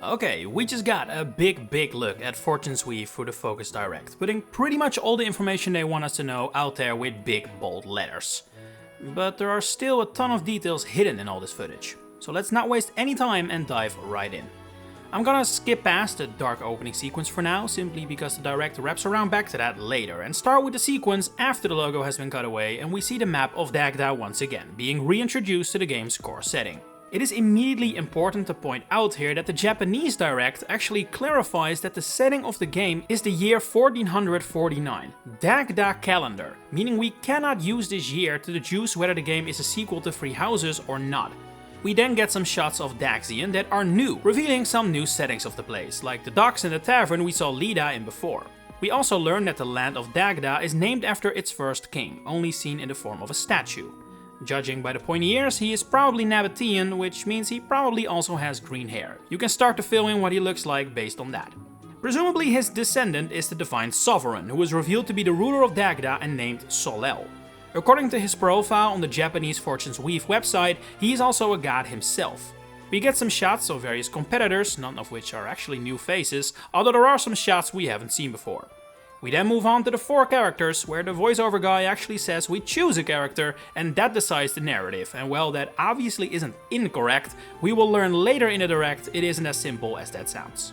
Okay, we just got a big look at Fortune's Weave through the Focus Direct, putting pretty much all the information they want us to know out there with big bold letters. But there are still a ton of details hidden in all this footage, so let's not waste any time and dive right in. I'm gonna skip past the dark opening sequence for now, simply because the Direct wraps around back to that later, and start with the sequence after the logo has been cut away and we see the map of Dagda once again, being reintroduced to the game's core setting. It is immediately important to point out here that the Japanese Direct actually clarifies that the setting of the game is the year 1449, Dagda calendar, meaning we cannot use this year to deduce whether the game is a sequel to Three Houses or not. We then get some shots of Daxian that are new, revealing some new settings of the place, like the docks and the tavern we saw Lida in before. We also learn that the land of Dagda is named after its first king, only seen in the form of a statue. Judging by the pointy ears, he is probably Nagapedia, which means he probably also has green hair. You can start to fill in what he looks like based on that. Presumably his descendant is the Divine Sovereign, who is revealed to be the ruler of Dagda and named Solel. According to his profile on the Japanese Fortune's Weave website, he is also a god himself. We get some shots of various competitors, none of which are actually new faces, although there are some shots we haven't seen before. We then move on to the 4 characters, where the voiceover guy actually says we choose a character and that decides the narrative, and while that obviously isn't incorrect, we will learn later in the Direct it isn't as simple as that sounds.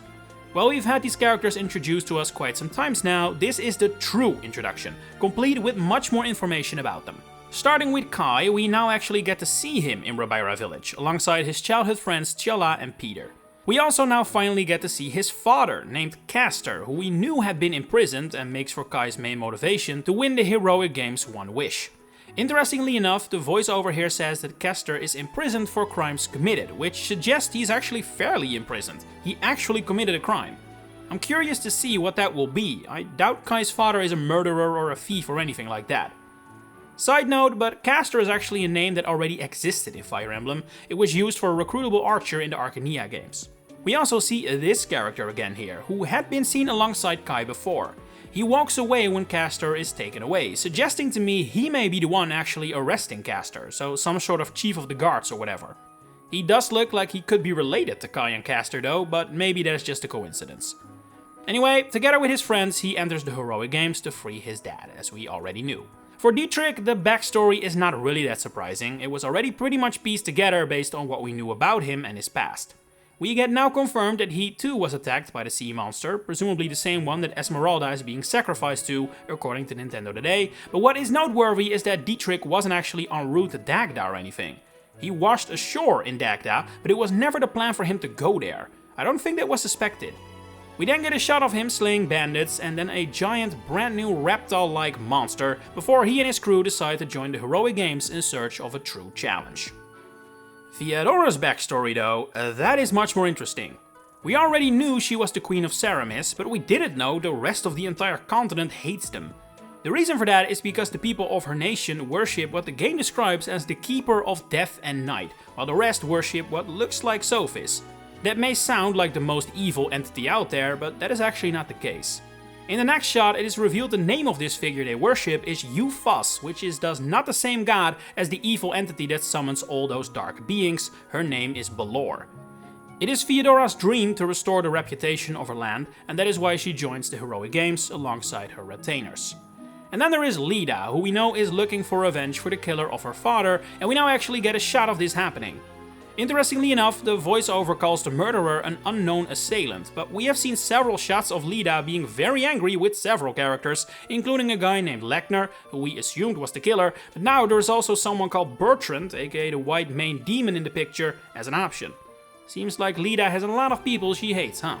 While we've had these characters introduced to us quite some times now, this is the true introduction, complete with much more information about them. Starting with Kai, we now actually get to see him in Rabaira village, alongside his childhood friends Tjala and Peter. We also now finally get to see his father, named Castor, who we knew had been imprisoned and makes for Kai's main motivation to win the heroic game's one wish. Interestingly enough, the voiceover here says that Castor is imprisoned for crimes committed, which suggests he's actually fairly imprisoned. He actually committed a crime. I'm curious to see what that will be. I doubt Kai's father is a murderer or a thief or anything like that. Side note, but Castor is actually a name that already existed in Fire Emblem. It was used for a recruitable archer in the Arcania games. We also see this character again here, who had been seen alongside Kai before. He walks away when Castor is taken away, suggesting to me he may be the one actually arresting Castor, so some sort of chief of the guards or whatever. He does look like he could be related to Kai and Castor though, but maybe that's just a coincidence. Anyway, together with his friends, he enters the heroic games to free his dad, as we already knew. For Dietrich, the backstory is not really that surprising. It was already pretty much pieced together based on what we knew about him and his past. We get now confirmed that he too was attacked by the sea monster, presumably the same one that Esmeralda is being sacrificed to, according to Nintendo Today, but what is noteworthy is that Dietrich wasn't actually en route to Dagda or anything. He washed ashore in Dagda, but it was never the plan for him to go there. I don't think that was suspected. We then get a shot of him slaying bandits and then a giant brand new reptile-like monster before he and his crew decide to join the heroic games in search of a true challenge. Theodora's backstory though, that is much more interesting. We already knew she was the Queen of Ceramis, but we didn't know the rest of the entire continent hates them. The reason for that is because the people of her nation worship what the game describes as the Keeper of Death and Night, while the rest worship what looks like Sophis. That may sound like the most evil entity out there, but that is actually not the case. In the next shot, it is revealed the name of this figure they worship is Yufas, which is thus not the same god as the evil entity that summons all those dark beings. Her name is Balor. It is Theodora's dream to restore the reputation of her land, and that is why she joins the heroic games alongside her retainers. And then there is Lida, who we know is looking for revenge for the killer of her father, and we now actually get a shot of this happening. Interestingly enough, the voiceover calls the murderer an unknown assailant, but we have seen several shots of Lida being very angry with several characters, including a guy named Lechner, who we assumed was the killer, but now there's also someone called Bertrand, aka the white main demon in the picture, as an option. Seems like Lida has a lot of people she hates, huh?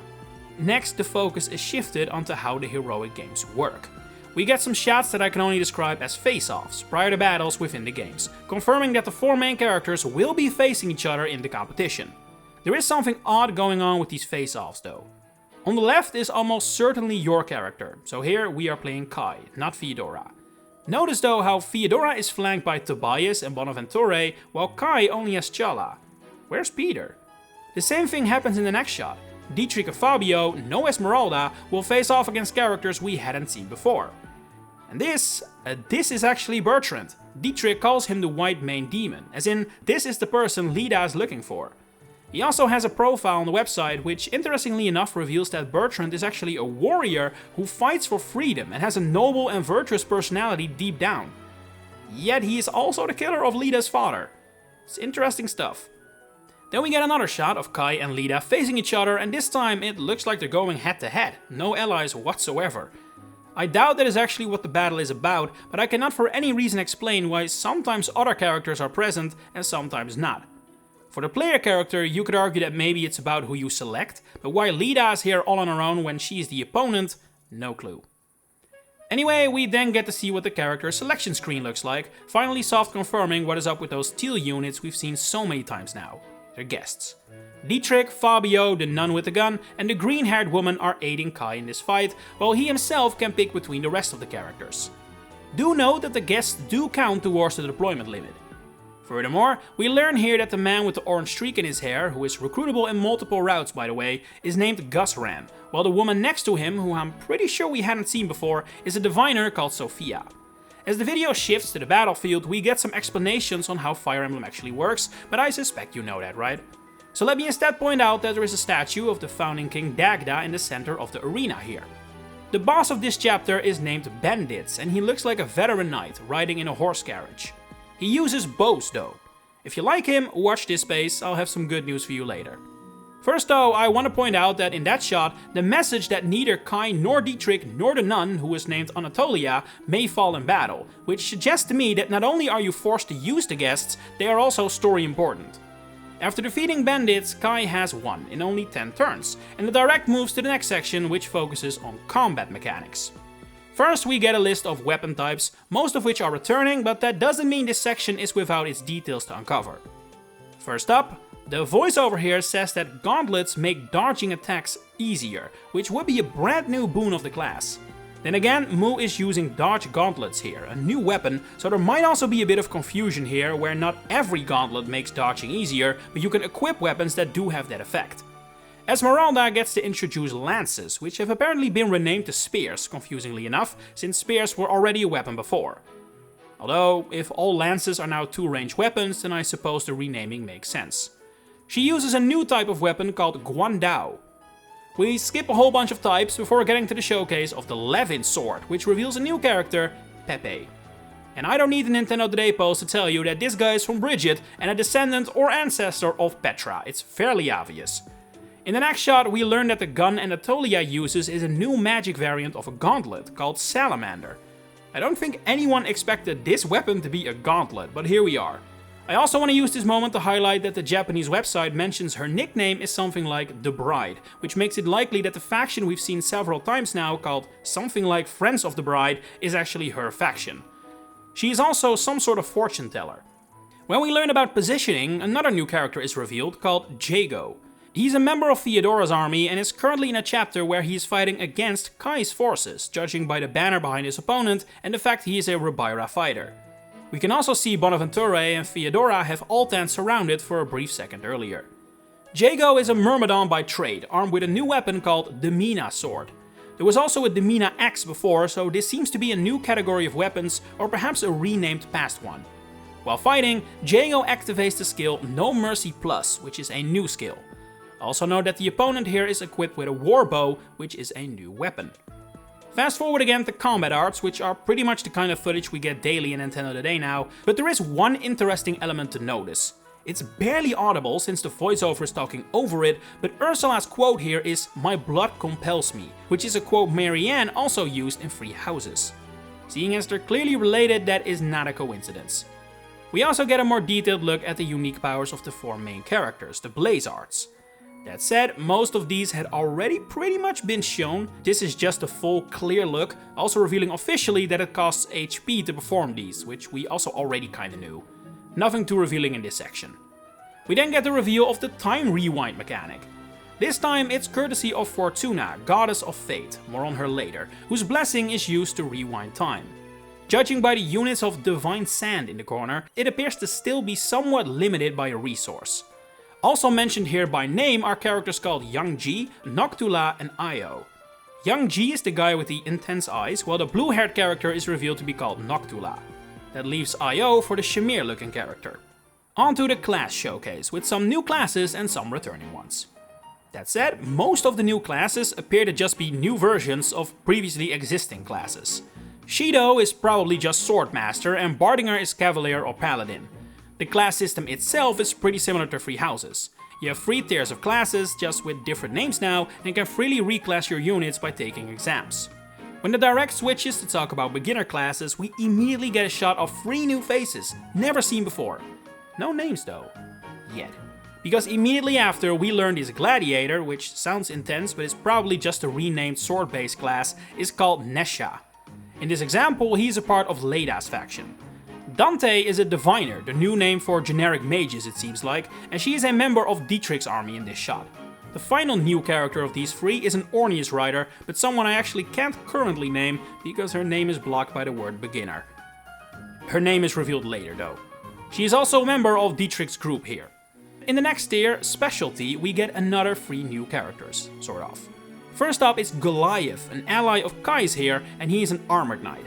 Next, the focus is shifted onto how the heroic games work. We get some shots that I can only describe as face-offs, prior to battles within the games, confirming that the 4 main characters will be facing each other in the competition. There is something odd going on with these face-offs though. On the left is almost certainly your character, so here we are playing Kai, not Theodora. Notice though how Theodora is flanked by Tobias and Bonaventure, while Kai only has Chala. Where's Peter? The same thing happens in the next shot. Dietrich and Fabio, no Esmeralda, will face off against characters we hadn't seen before. And this is actually Bertrand. Dietrich calls him the white main demon, as in, this is the person Lida is looking for. He also has a profile on the website which, interestingly enough, reveals that Bertrand is actually a warrior who fights for freedom and has a noble and virtuous personality deep down. Yet he is also the killer of Lida's father. It's interesting stuff. Then we get another shot of Kai and Lida facing each other, and this time it looks like they're going head to head, no allies whatsoever. I doubt that is actually what the battle is about, but I cannot for any reason explain why sometimes other characters are present and sometimes not. For the player character, you could argue that maybe it's about who you select, but why Lida is here all on her own when she is the opponent, no clue. Anyway, we then get to see what the character selection screen looks like, finally soft confirming what is up with those teal units we've seen so many times now. They're guests. Dietrich, Fabio, the nun with the gun, and the green-haired woman are aiding Kai in this fight, while he himself can pick between the rest of the characters. Do note that the guests do count towards the deployment limit. Furthermore, we learn here that the man with the orange streak in his hair, who is recruitable in multiple routes by the way, is named Gusran, while the woman next to him, who I'm pretty sure we hadn't seen before, is a diviner called Sophia. As the video shifts to the battlefield, we get some explanations on how Fire Emblem actually works, but I suspect you know that, right? So let me instead point out that there is a statue of the founding king Dagda in the center of the arena here. The boss of this chapter is named Bandits, and he looks like a veteran knight riding in a horse carriage. He uses bows though. If you like him, watch this space, I'll have some good news for you later. First though, I want to point out that in that shot, the message that neither Kai nor Dietrich nor the nun, who is named Anatolia, may fall in battle, which suggests to me that not only are you forced to use the guests, they are also story important. After defeating Bandits, Kai has won in only 10 turns, and the direct moves to the next section which focuses on combat mechanics. First we get a list of weapon types, most of which are returning, but that doesn't mean this section is without its details to uncover. First up, the voiceover here says that gauntlets make dodging attacks easier, which would be a brand new boon of the class. Then again, Mu is using dodge gauntlets here, a new weapon, so there might also be a bit of confusion here where not every gauntlet makes dodging easier, but you can equip weapons that do have that effect. Esmeralda gets to introduce lances, which have apparently been renamed to spears, confusingly enough, since spears were already a weapon before. Although, if all lances are now 2-range weapons, then I suppose the renaming makes sense. She uses a new type of weapon called Guandao. We skip a whole bunch of types before getting to the showcase of the Levin sword, which reveals a new character, Pepe. And I don't need a Nintendo Today post to tell you that this guy is from Bridget and a descendant or ancestor of Petra, it's fairly obvious. In the next shot, we learn that the gun Anatolia uses is a new magic variant of a gauntlet called Salamander. I don't think anyone expected this weapon to be a gauntlet, but here we are. I also want to use this moment to highlight that the Japanese website mentions her nickname is something like The Bride, which makes it likely that the faction we've seen several times now, called something like Friends of the Bride, is actually her faction. She is also some sort of fortune teller. When we learn about positioning, another new character is revealed called Jago. He's a member of Theodora's army and is currently in a chapter where he is fighting against Kai's forces, judging by the banner behind his opponent and the fact he is a Rubaira fighter. We can also see Bonaventure and Theodora have Altan surrounded for a brief second earlier. Jago is a Myrmidon by trade, armed with a new weapon called the Mina sword. There was also a Demina axe before, so this seems to be a new category of weapons, or perhaps a renamed past one. While fighting, Jago activates the skill No Mercy Plus, which is a new skill. Also note that the opponent here is equipped with a war bow, which is a new weapon. Fast forward again to combat arts, which are pretty much the kind of footage we get daily in Nintendo Today now, but there is one interesting element to notice. It's barely audible since the voiceover is talking over it, but Ursula's quote here is "My blood compels me," which is a quote Marianne also used in Free Houses. Seeing as they're clearly related, that is not a coincidence. We also get a more detailed look at the unique powers of the 4 main characters, the Blaze Arts. That said, most of these had already pretty much been shown. This is just a full clear look, also revealing officially that it costs HP to perform these, which we also already kinda knew. Nothing too revealing in this section. We then get the reveal of the time rewind mechanic. This time it's courtesy of Fortuna, goddess of fate, more on her later, whose blessing is used to rewind time. Judging by the units of divine sand in the corner, it appears to still be somewhat limited by a resource. Also mentioned here by name are characters called Yang Ji, Noctula and Io. Yang Ji is the guy with the intense eyes, while the blue-haired character is revealed to be called Noctula. That leaves Io for the Shamir looking character. On to the class showcase, with some new classes and some returning ones. That said, most of the new classes appear to just be new versions of previously existing classes. Shido is probably just Swordmaster and Bardinger is Cavalier or Paladin. The class system itself is pretty similar to Free Houses. You have 3 tiers of classes, just with different names now, and can freely reclass your units by taking exams. When the direct switches to talk about beginner classes, we immediately get a shot of 3 new faces, never seen before. No names though. Yet. Because immediately after we learn this Gladiator, which sounds intense but is probably just a renamed sword-based class, is called Nesha. In this example, he's a part of Leida's faction. Dante is a Diviner, the new name for generic mages it seems like, and she is a member of Dietrich's army in this shot. The final new character of these 3 is an Orneus rider, but someone I actually can't currently name because her name is blocked by the word beginner. Her name is revealed later though. She is also a member of Dietrich's group here. In the next tier, Specialty, we get another 3 new characters, sort of. First up is Goliath, an ally of Kai's here, and he is an armored knight.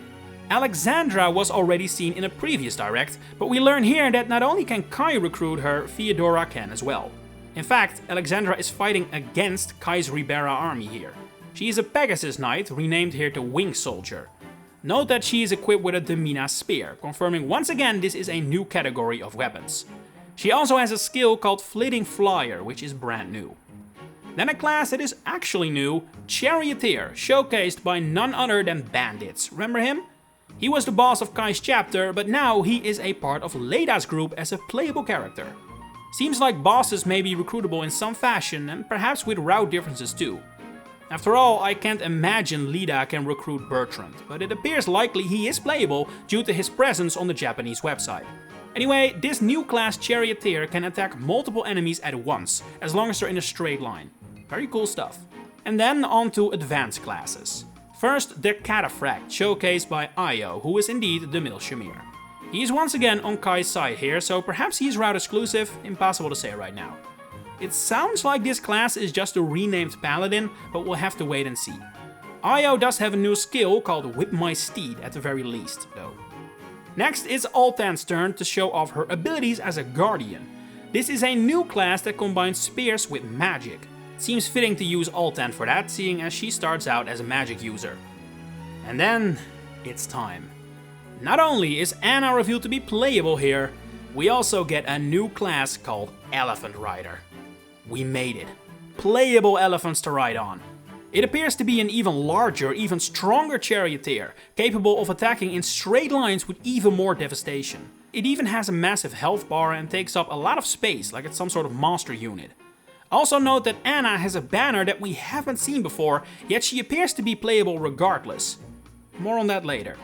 Alexandra was already seen in a previous direct, but we learn here that not only can Kai recruit her, Theodora can as well. In fact, Alexandra is fighting against Kai's Ribera army here. She is a Pegasus knight, renamed here to Wing Soldier. Note that she is equipped with a Demina spear, confirming once again this is a new category of weapons. She also has a skill called Flitting Flyer, which is brand new. Then a class that is actually new, Charioteer, showcased by none other than Bandits. Remember him? He was the boss of Kai's chapter, but now he is a part of Leida's group as a playable character. Seems like bosses may be recruitable in some fashion, and perhaps with route differences too. After all, I can't imagine Leida can recruit Bertrand, but it appears likely he is playable due to his presence on the Japanese website. Anyway, this new class Charioteer can attack multiple enemies at once, as long as they're in a straight line. Very cool stuff. And then on to advanced classes. First, the Cataphract, showcased by Io, who is indeed the Mil Shamir. He is once again on Kai's side here, so perhaps he's route exclusive, impossible to say right now. It sounds like this class is just a renamed Paladin, but we'll have to wait and see. Io does have a new skill called Whip My Steed at the very least, though. Next is Altan's turn to show off her abilities as a Guardian. This is a new class that combines spears with magic. It seems fitting to use Altan for that, seeing as she starts out as a magic user. And then, it's time. Not only is Anna revealed to be playable here, we also get a new class called Elephant Rider. We made it. Playable elephants to ride on. It appears to be an even larger, even stronger charioteer, capable of attacking in straight lines with even more devastation. It even has a massive health bar and takes up a lot of space, like it's some sort of monster unit. Also note that Anna has a banner that we haven't seen before, yet she appears to be playable regardless. More on that later.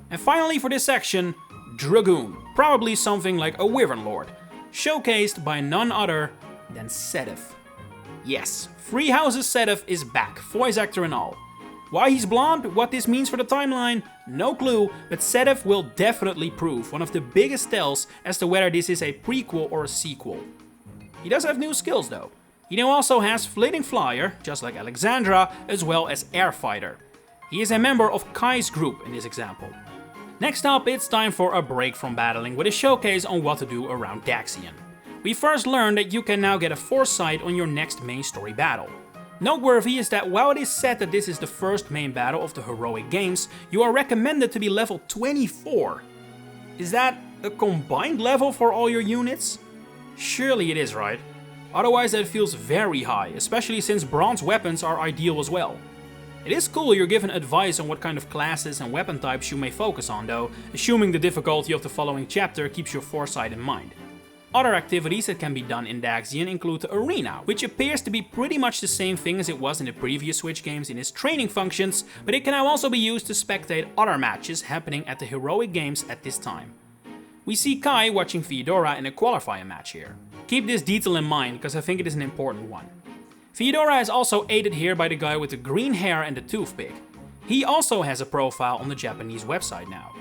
And finally for this section, Dragoon, probably something like a Wyvern Lord, showcased by none other than Sedef. Yes, Free Houses Sedef is back, voice actor and all. Why he's blonde, what this means for the timeline, no clue, but Sedef will definitely prove one of the biggest tells as to whether this is a prequel or a sequel. He does have new skills though. He now also has Flitting Flyer, just like Alexandra, as well as Air Fighter. He is a member of Kai's group in this example. Next up, it's time for a break from battling with a showcase on what to do around Daxian. We first learned that you can now get a foresight on your next main story battle. Noteworthy is that while it is said that this is the first main battle of the heroic games, you are recommended to be level 24. Is that a combined level for all your units? Surely it is, right? Otherwise that feels very high, especially since bronze weapons are ideal as well. It is cool you're given advice on what kind of classes and weapon types you may focus on though, assuming the difficulty of the following chapter keeps your foresight in mind. Other activities that can be done in Daxian include the Arena, which appears to be pretty much the same thing as it was in the previous Switch games in its training functions, but it can now also be used to spectate other matches happening at the heroic games at this time. We see Kai watching Theodora in a qualifier match here. Keep this detail in mind, because I think it is an important one. Theodora is also aided here by the guy with the green hair and the toothpick. He also has a profile on the Japanese website now.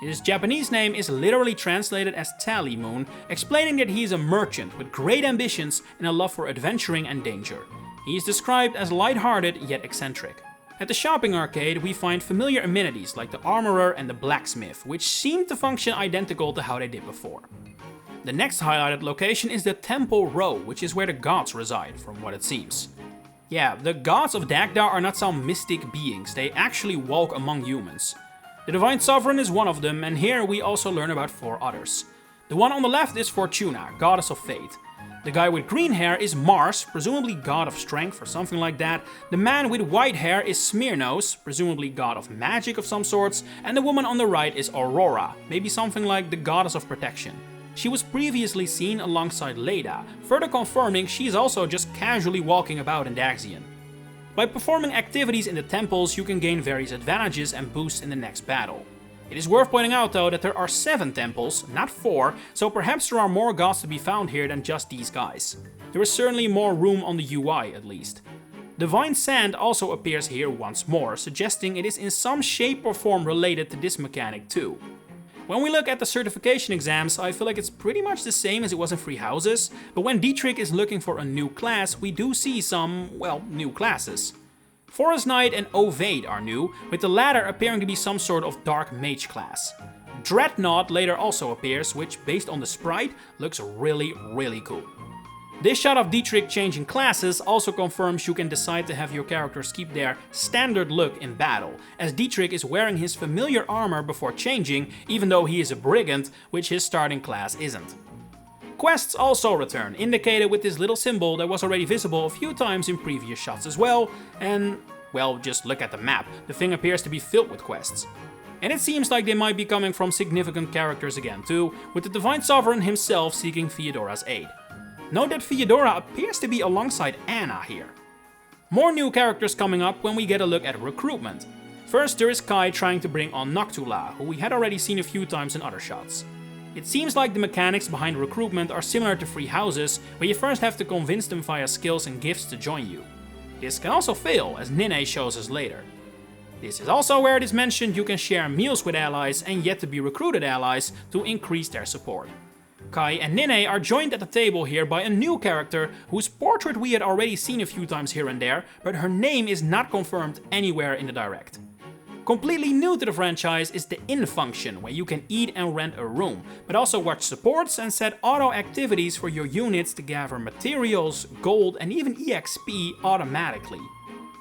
His Japanese name is literally translated as Tally Moon, explaining that he is a merchant with great ambitions and a love for adventuring and danger. He is described as lighthearted yet eccentric. At the shopping arcade we find familiar amenities like the armorer and the blacksmith, which seem to function identical to how they did before. The next highlighted location is the Temple Row, which is where the gods reside, from what it seems. Yeah, the gods of Dagda are not some mystic beings, they actually walk among humans. The Divine Sovereign is one of them, and here we also learn about 4 others. The one on the left is Fortuna, goddess of fate. The guy with green hair is Mars, presumably god of strength or something like that. The man with white hair is Smirnos, presumably god of magic of some sorts. And the woman on the right is Aurora, maybe something like the goddess of protection. She was previously seen alongside Leda, further confirming she's also just casually walking about in Daxian. By performing activities in the temples, you can gain various advantages and boosts in the next battle. It is worth pointing out though that there are 7 temples, not 4, so perhaps there are more gods to be found here than just these guys. There is certainly more room on the UI at least. Divine Sand also appears here once more, suggesting it is in some shape or form related to this mechanic too. When we look at the certification exams, I feel like it's pretty much the same as it was in Free Houses, but when Dietrich is looking for a new class, we do see some, well, new classes. Forest Knight and Ovade are new, with the latter appearing to be some sort of Dark Mage class. Dreadnought later also appears, which based on the sprite looks really cool. This shot of Dietrich changing classes also confirms you can decide to have your characters keep their standard look in battle, as Dietrich is wearing his familiar armor before changing, even though he is a brigand, which his starting class isn't. Quests also return, indicated with this little symbol that was already visible a few times in previous shots as well, and, well, just look at the map, the thing appears to be filled with quests. And it seems like they might be coming from significant characters again too, with the Divine Sovereign himself seeking Theodora's aid. Note that Theodora appears to be alongside Anna here. More new characters coming up when we get a look at recruitment. First there is Kai trying to bring on Noctula, who we had already seen a few times in other shots. It seems like the mechanics behind recruitment are similar to Free Houses, where you first have to convince them via skills and gifts to join you. This can also fail, as Nine shows us later. This is also where it is mentioned you can share meals with allies and yet to be recruited allies to increase their support. Kai and Nine are joined at the table here by a new character whose portrait we had already seen a few times here and there, but her name is not confirmed anywhere in the direct. Completely new to the franchise is the inn function, where you can eat and rent a room, but also watch supports and set auto activities for your units to gather materials, gold and even EXP automatically.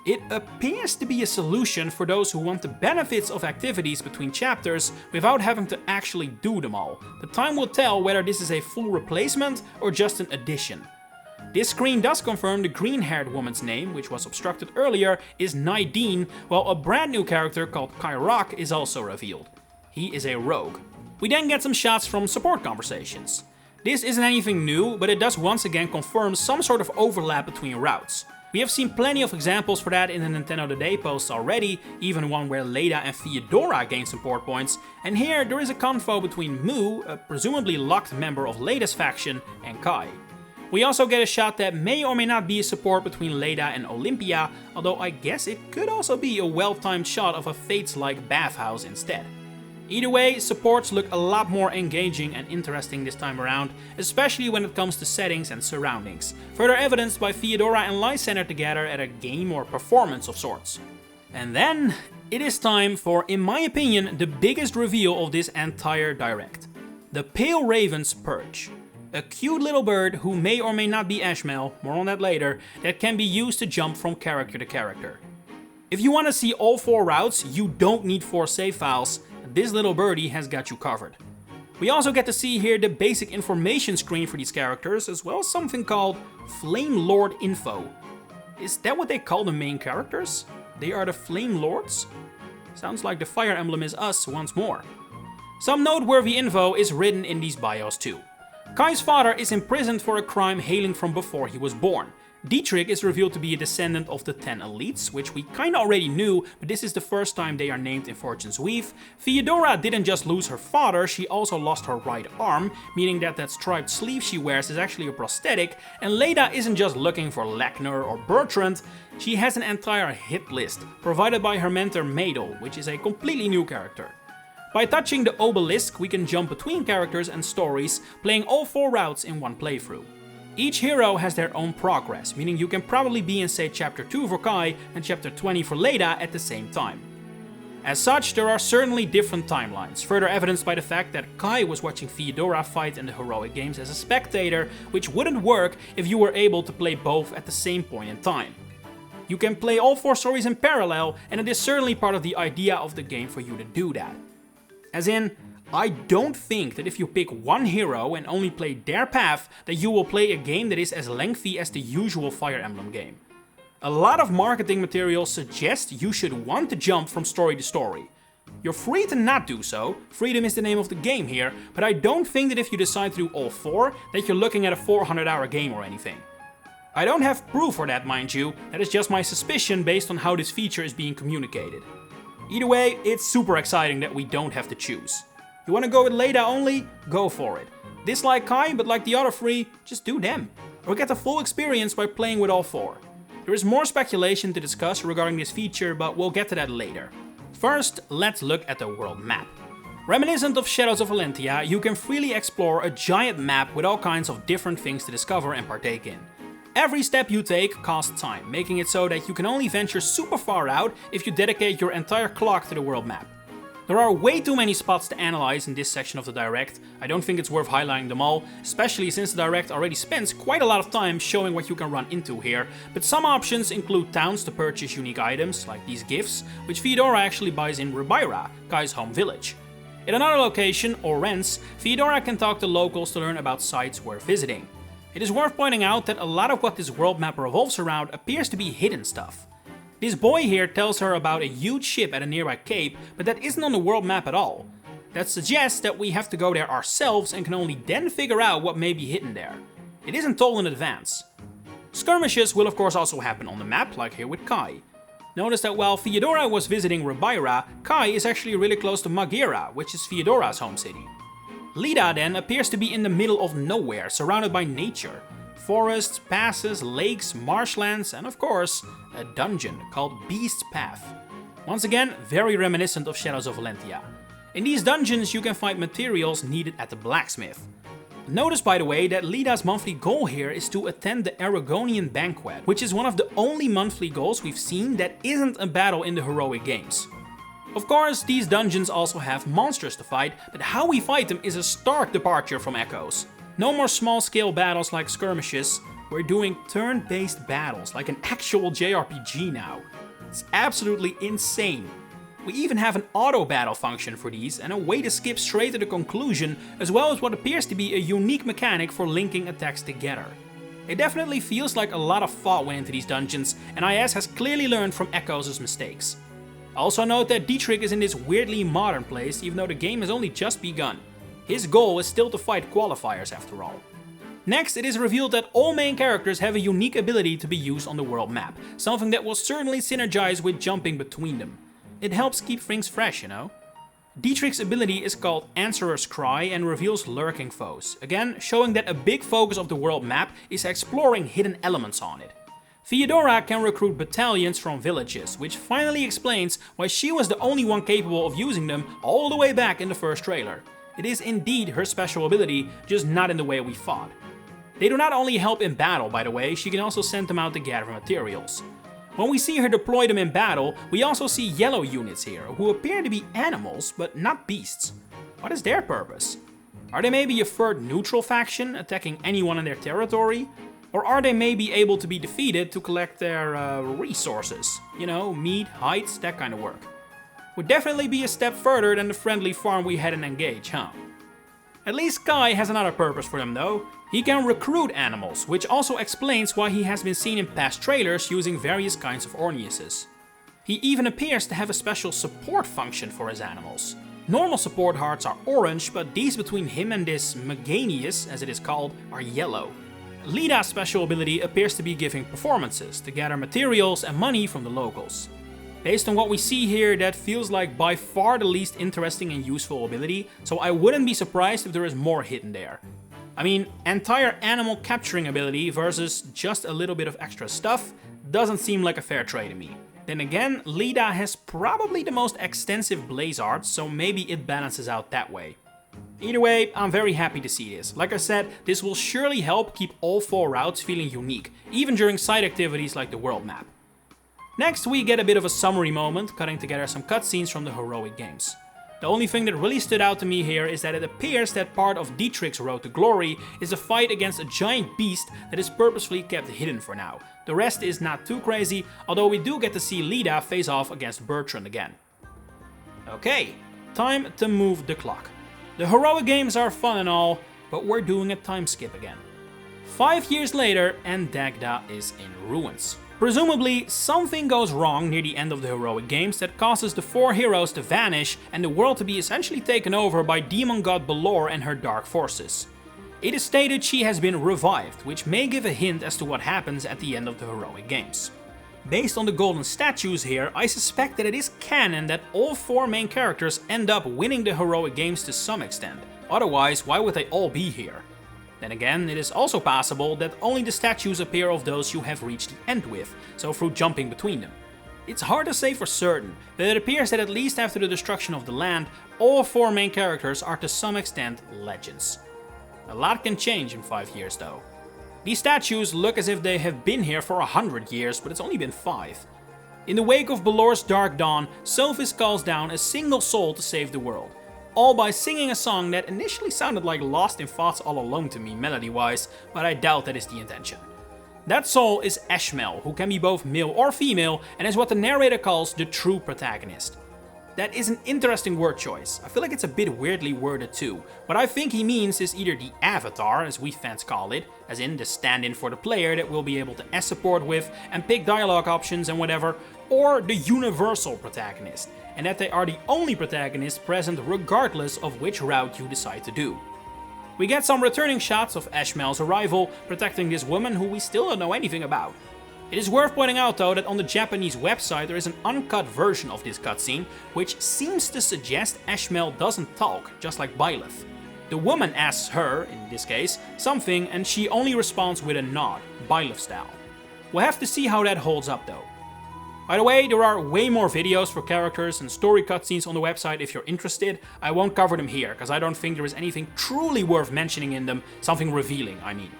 It appears to be a solution for those who want the benefits of activities between chapters without having to actually do them all. The time will tell whether this is a full replacement or just an addition. This screen does confirm the green-haired woman's name, which was obstructed earlier, is Nidine, while a brand new character called Kairak is also revealed. He is a rogue. We then get some shots from support conversations. This isn't anything new, but it does once again confirm some sort of overlap between routes. We have seen plenty of examples for that in the Nintendo Today posts already, even one where Leda and Theodora gain support points, and here there is a convo between Mu, a presumably locked member of Leda's faction, and Kai. We also get a shot that may or may not be a support between Leda and Olympia, although I guess it could also be a well-timed shot of a Fates-like bathhouse instead. Either way, supports look a lot more engaging and interesting this time around, especially when it comes to settings and surroundings, further evidenced by Theodora and Lysander together at a game or performance of sorts. And then, it is time for, in my opinion, the biggest reveal of this entire direct. The Pale Raven's Purge. A cute little bird who may or may not be Ashmel, more on that later, that can be used to jump from character to character. If you want to see all 4 routes, you don't need 4 save files, this little birdie has got you covered. We also get to see here the basic information screen for these characters, as well as something called Flame Lord Info. Is that what they call the main characters? They are the Flame Lords? Sounds like the Fire Emblem is us once more. Some noteworthy info is written in these bios too. Kai's father is imprisoned for a crime hailing from before he was born. Dietrich is revealed to be a descendant of the 10 elites, which we kinda already knew, but this is the first time they are named in Fortune's Weave. Theodora didn't just lose her father, she also lost her right arm, meaning that striped sleeve she wears is actually a prosthetic, and Leda isn't just looking for Lackner or Bertrand, she has an entire hit list, provided by her mentor Madel, which is a completely new character. By touching the obelisk, we can jump between characters and stories, playing all 4 routes in one playthrough. Each hero has their own progress, meaning you can probably be in say chapter 2 for Kai and chapter 20 for Leda at the same time. As such, there are certainly different timelines, further evidenced by the fact that Kai was watching Theodora fight in the heroic games as a spectator, which wouldn't work if you were able to play both at the same point in time. You can play all 4 stories in parallel, and it is certainly part of the idea of the game for you to do that. As in, I don't think that if you pick one hero and only play their path, that you will play a game that is as lengthy as the usual Fire Emblem game. A lot of marketing materials suggest you should want to jump from story to story. You're free to not do so, freedom is the name of the game here, but I don't think that if you decide to do all 4, that you're looking at a 400-hour game or anything. I don't have proof for that, mind you, that is just my suspicion based on how this feature is being communicated. Either way, it's super exciting that we don't have to choose. You wanna go with Leda only? Go for it. Dislike Kai, but like the other 3, just do them. Or get the full experience by playing with all 4. There is more speculation to discuss regarding this feature, but we'll get to that later. First, let's look at the world map. Reminiscent of Shadows of Valentia, you can freely explore a giant map with all kinds of different things to discover and partake in. Every step you take costs time, making it so that you can only venture super far out if you dedicate your entire clock to the world map. There are way too many spots to analyze in this section of the Direct. I don't think it's worth highlighting them all, especially since the Direct already spends quite a lot of time showing what you can run into here, but some options include towns to purchase unique items, like these gifts, which Theodora actually buys in Ribaira, Kai's home village. In another location, Orens, Theodora can talk to locals to learn about sites worth visiting. It is worth pointing out that a lot of what this world map revolves around appears to be hidden stuff. This boy here tells her about a huge ship at a nearby cape, but that isn't on the world map at all. That suggests that we have to go there ourselves and can only then figure out what may be hidden there. It isn't told in advance. Skirmishes will of course also happen on the map, like here with Kai. Notice that while Theodora was visiting Ribaira, Kai is actually really close to Maghera, which is Theodora's home city. Leda then appears to be in the middle of nowhere, surrounded by nature. Forests, passes, lakes, marshlands, and of course, a dungeon called Beast's Path. Once again, very reminiscent of Shadows of Valentia. In these dungeons you can find materials needed at the blacksmith. Notice by the way that Leda's monthly goal here is to attend the Aragonian Banquet, which is one of the only monthly goals we've seen that isn't a battle in the heroic games. Of course, these dungeons also have monsters to fight, but how we fight them is a stark departure from Echoes. No more small-scale battles like skirmishes, we're doing turn-based battles like an actual JRPG now. It's absolutely insane. We even have an auto-battle function for these and a way to skip straight to the conclusion, as well as what appears to be a unique mechanic for linking attacks together. It definitely feels like a lot of thought went into these dungeons, and IS has clearly learned from Echoes' mistakes. Also note that Dietrich is in this weirdly modern place, even though the game has only just begun. His goal is still to fight qualifiers after all. Next, it is revealed that all main characters have a unique ability to be used on the world map, something that will certainly synergize with jumping between them. It helps keep things fresh, you know? Dietrich's ability is called Answerer's Cry and reveals lurking foes, again showing that a big focus of the world map is exploring hidden elements on it. Theodora can recruit battalions from villages, which finally explains why she was the only one capable of using them all the way back in the first trailer. It is indeed her special ability, just not in the way we thought. They do not only help in battle, by the way, she can also send them out to gather materials. When we see her deploy them in battle, we also see yellow units here, who appear to be animals, but not beasts. What is their purpose? Are they maybe a third neutral faction, attacking anyone in their territory? Or are they maybe able to be defeated to collect their resources? You know, meat, hides, that kind of work. Would definitely be a step further than the friendly farm we had in Engage, huh? At least Kai has another purpose for them though. He can recruit animals, which also explains why he has been seen in past trailers using various kinds of Orniuses. He even appears to have a special support function for his animals. Normal support hearts are orange, but these between him and this Meganius, as it is called, are yellow. Leda's special ability appears to be giving performances to gather materials and money from the locals. Based on what we see here, that feels like by far the least interesting and useful ability, so I wouldn't be surprised if there is more hidden there. I mean, entire animal capturing ability versus just a little bit of extra stuff doesn't seem like a fair trade to me. Then again, Leda has probably the most extensive blaze art, so maybe it balances out that way. Either way, I'm very happy to see this. Like I said, this will surely help keep all 4 routes feeling unique, even during side activities like the world map. Next we get a bit of a summary moment, cutting together some cutscenes from the heroic games. The only thing that really stood out to me here is that it appears that part of Dietrich's road to glory is a fight against a giant beast that is purposefully kept hidden for now. The rest is not too crazy, although we do get to see Lida face off against Bertrand again. Okay, time to move the clock. The heroic games are fun and all, but we're doing a time skip again. 5 years later and Dagda is in ruins. Presumably, something goes wrong near the end of the heroic games that causes the 4 heroes to vanish and the world to be essentially taken over by demon god Balor and her dark forces. It is stated she has been revived, which may give a hint as to what happens at the end of the heroic games. Based on the golden statues here, I suspect that it is canon that all 4 main characters end up winning the heroic games to some extent. Otherwise, why would they all be here? Then again, it is also possible that only the statues appear of those you have reached the end with, so through jumping between them. It's hard to say for certain, but it appears that at least after the destruction of the land, all 4 main characters are to some extent legends. A lot can change in 5 years though. These statues look as if they have been here for 100 years, but it's only been 5. In the wake of Balor's Dark Dawn, Sylphis calls down a single soul to save the world. All by singing a song that initially sounded like Lost in Thoughts All Alone to me melody-wise, but I doubt that is the intention. That soul is Ashmel, who can be both male or female, and is what the narrator calls the true protagonist. That is an interesting word choice. I feel like it's a bit weirdly worded too. What I think he means is either the avatar, as we fans call it, as in the stand-in for the player that we'll be able to S-support with and pick dialogue options and whatever, or the universal protagonist, and that they are the only protagonist present regardless of which route you decide to do. We get some returning shots of Ashmel's arrival, protecting this woman who we still don't know anything about. It is worth pointing out though that on the Japanese website there is an uncut version of this cutscene, which seems to suggest Ashmel doesn't talk, just like Byleth. The woman asks her, in this case, something and she only responds with a nod, Byleth style. We'll have to see how that holds up though. By the way, there are way more videos for characters and story cutscenes on the website if you're interested. I won't cover them here, because I don't think there is anything truly worth mentioning in them, something revealing, I mean.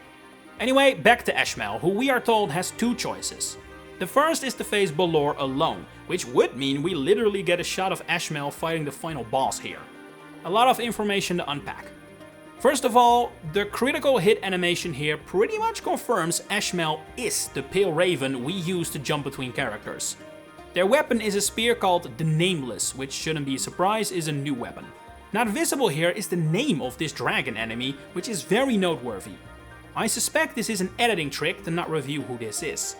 Anyway, back to Ashmel, who we are told has 2 choices. The first is to face Balor alone, which would mean we literally get a shot of Ashmel fighting the final boss here. A lot of information to unpack. First of all, the critical hit animation here pretty much confirms Ashmel is the pale raven we use to jump between characters. Their weapon is a spear called the Nameless, which shouldn't be a surprise is a new weapon. Not visible here is the name of this dragon enemy, which is very noteworthy. I suspect this is an editing trick to not reveal who this is.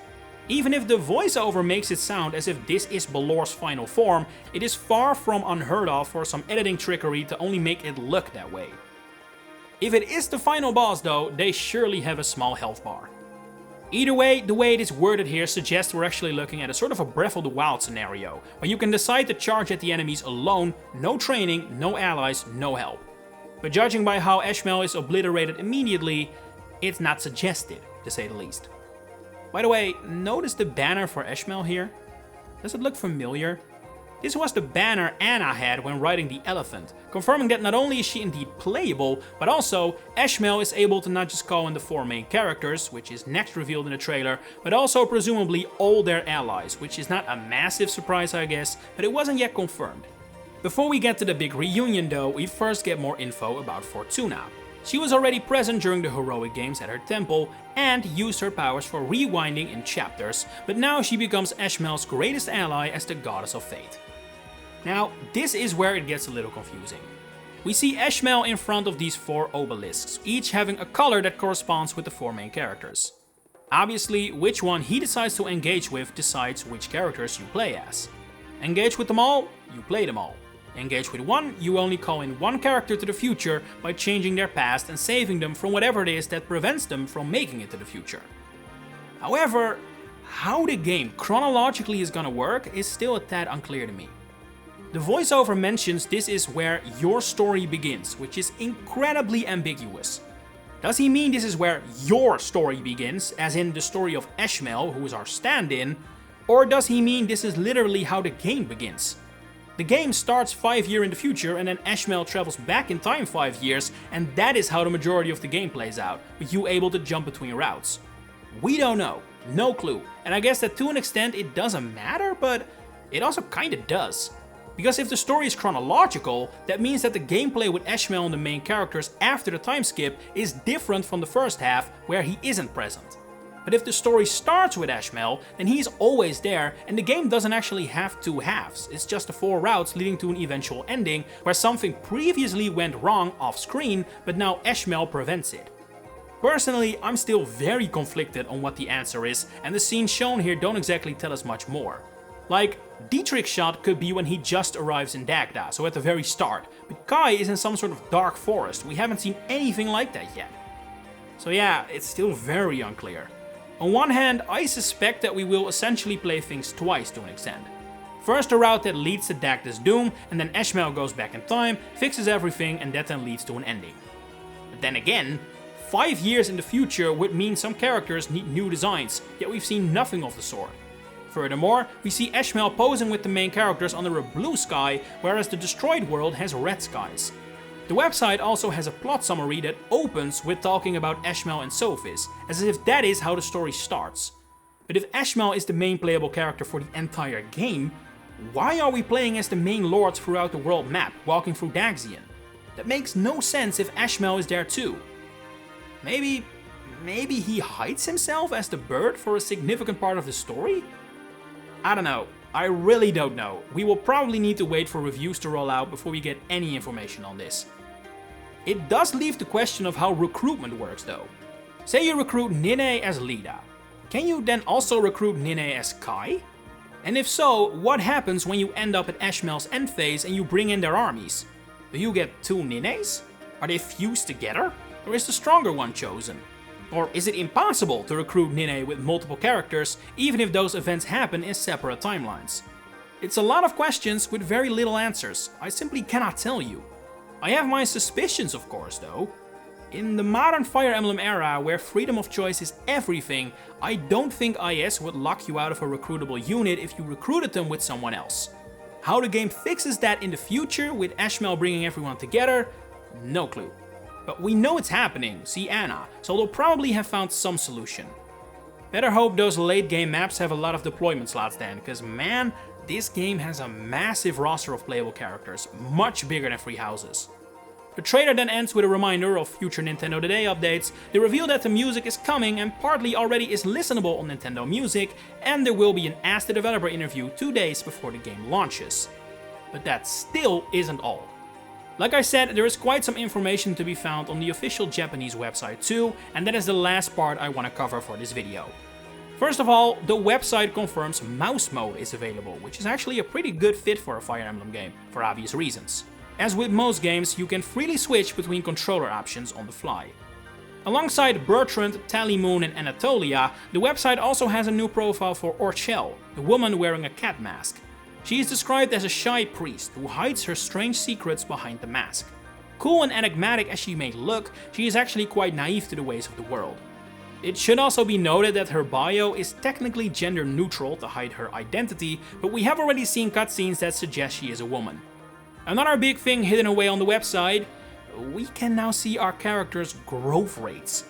Even if the voiceover makes it sound as if this is Balor's final form, it is far from unheard of for some editing trickery to only make it look that way. If it is the final boss though, they surely have a small health bar. Either way, the way it is worded here suggests we're actually looking at a sort of a Breath of the Wild scenario, where you can decide to charge at the enemies alone, no training, no allies, no help. But judging by how Ashmel is obliterated immediately, it's not suggested, to say the least. By the way, notice the banner for Ashmel here? Does it look familiar? This was the banner Anna had when riding the elephant, confirming that not only is she indeed playable, but also Ashmel is able to not just call in the 4 main characters, which is next revealed in the trailer, but also presumably all their allies, which is not a massive surprise I guess, but it wasn't yet confirmed. Before we get to the big reunion though, we first get more info about Fortuna. She was already present during the heroic games at her temple and used her powers for rewinding in chapters, but now she becomes Ashmel's greatest ally as the goddess of fate. Now, this is where it gets a little confusing. We see Ashmel in front of these 4 obelisks, each having a color that corresponds with the 4 main characters. Obviously, which one he decides to engage with decides which characters you play as. Engage with them all, you play them all. Engage with one, you only call in one character to the future by changing their past and saving them from whatever it is that prevents them from making it to the future. However, how the game chronologically is gonna work is still a tad unclear to me. The voiceover mentions this is where your story begins, which is incredibly ambiguous. Does he mean this is where your story begins, as in the story of Ashmel, who is our stand-in, or does he mean this is literally how the game begins? The game starts 5 years in the future and then Ashmel travels back in time 5 years, and that is how the majority of the game plays out, with you able to jump between routes. We don't know. No clue. And I guess that to an extent it doesn't matter, but it also kinda does. Because if the story is chronological, that means that the gameplay with Ashmel and the main characters after the time skip is different from the first half, where he isn't present. But if the story starts with Ashmel, then he's always there, and the game doesn't actually have two halves. It's just the four routes leading to an eventual ending, where something previously went wrong off screen, but now Ashmel prevents it. Personally, I'm still very conflicted on what the answer is, and the scenes shown here don't exactly tell us much more. Like, Dietrich's shot could be when he just arrives in Dagda, so at the very start, but Kai is in some sort of dark forest. We haven't seen anything like that yet. So yeah, it's still very unclear. On one hand, I suspect that we will essentially play things twice to an extent. First a route that leads to Dagda's doom, and then Ashmel goes back in time, fixes everything, and that then leads to an ending. But then again, 5 years in the future would mean some characters need new designs, yet we've seen nothing of the sort. Furthermore, we see Ashmel posing with the main characters under a blue sky, whereas the destroyed world has red skies. The website also has a plot summary that opens with talking about Ashmel and Sophis, as if that is how the story starts. But if Ashmel is the main playable character for the entire game, why are we playing as the main lords throughout the world map, walking through Daxian? That makes no sense if Ashmel is there too. Maybe he hides himself as the bird for a significant part of the story? I don't know. I really don't know. We will probably need to wait for reviews to roll out before we get any information on this. It does leave the question of how recruitment works though. Say you recruit Nine as Lida. Can you then also recruit Nine as Kai? And if so, what happens when you end up at Ashmel's end phase and you bring in their armies? Do you get two Nines? Are they fused together? Or is the stronger one chosen? Or is it impossible to recruit Nine with multiple characters, even if those events happen in separate timelines? It's a lot of questions with very little answers. I simply cannot tell you. I have my suspicions, of course, though. In the modern Fire Emblem era, where freedom of choice is everything, I don't think IS would lock you out of a recruitable unit if you recruited them with someone else. How the game fixes that in the future, with Ashmel bringing everyone together, no clue. But we know it's happening, see Anna, so they'll probably have found some solution. Better hope those late game maps have a lot of deployment slots then, cause man, this game has a massive roster of playable characters, much bigger than Free Houses. The trailer then ends with a reminder of future Nintendo Today updates, the reveal that the music is coming and partly already is listenable on Nintendo Music, and there will be an Ask the Developer interview 2 days before the game launches. But that still isn't all. Like I said, there is quite some information to be found on the official Japanese website too, and that is the last part I want to cover for this video. First of all, the website confirms mouse mode is available, which is actually a pretty good fit for a Fire Emblem game, for obvious reasons. As with most games, you can freely switch between controller options on the fly. Alongside Bertrand, Tallymoon and Anatolia, the website also has a new profile for Orchel, the woman wearing a cat mask. She is described as a shy priest who hides her strange secrets behind the mask. Cool and enigmatic as she may look, she is actually quite naive to the ways of the world. It should also be noted that her bio is technically gender neutral to hide her identity, but we have already seen cutscenes that suggest she is a woman. Another big thing hidden away on the website, we can now see our characters' growth rates.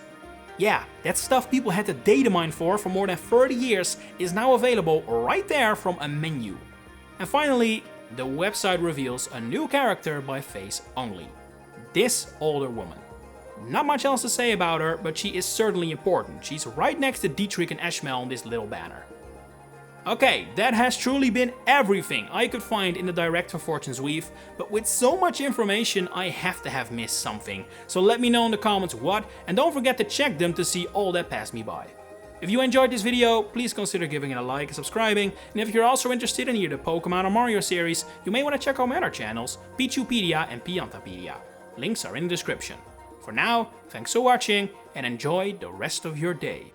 Yeah, that stuff people had to data mine for more than 30 years is now available right there from a menu. And finally, the website reveals a new character by face only. This older woman. Not much else to say about her, but she is certainly important. She's right next to Dietrich and Ashmel on this little banner. Okay, that has truly been everything I could find in the Direct for Fortune's Weave, but with so much information I have to have missed something. So let me know in the comments what, and don't forget to check them to see all that passed me by. If you enjoyed this video, please consider giving it a like and subscribing, and if you're also interested in either the Pokemon or Mario series, you may want to check out my other channels, Pichupedia and Piantapedia. Links are in the description. For now, thanks for watching, and enjoy the rest of your day.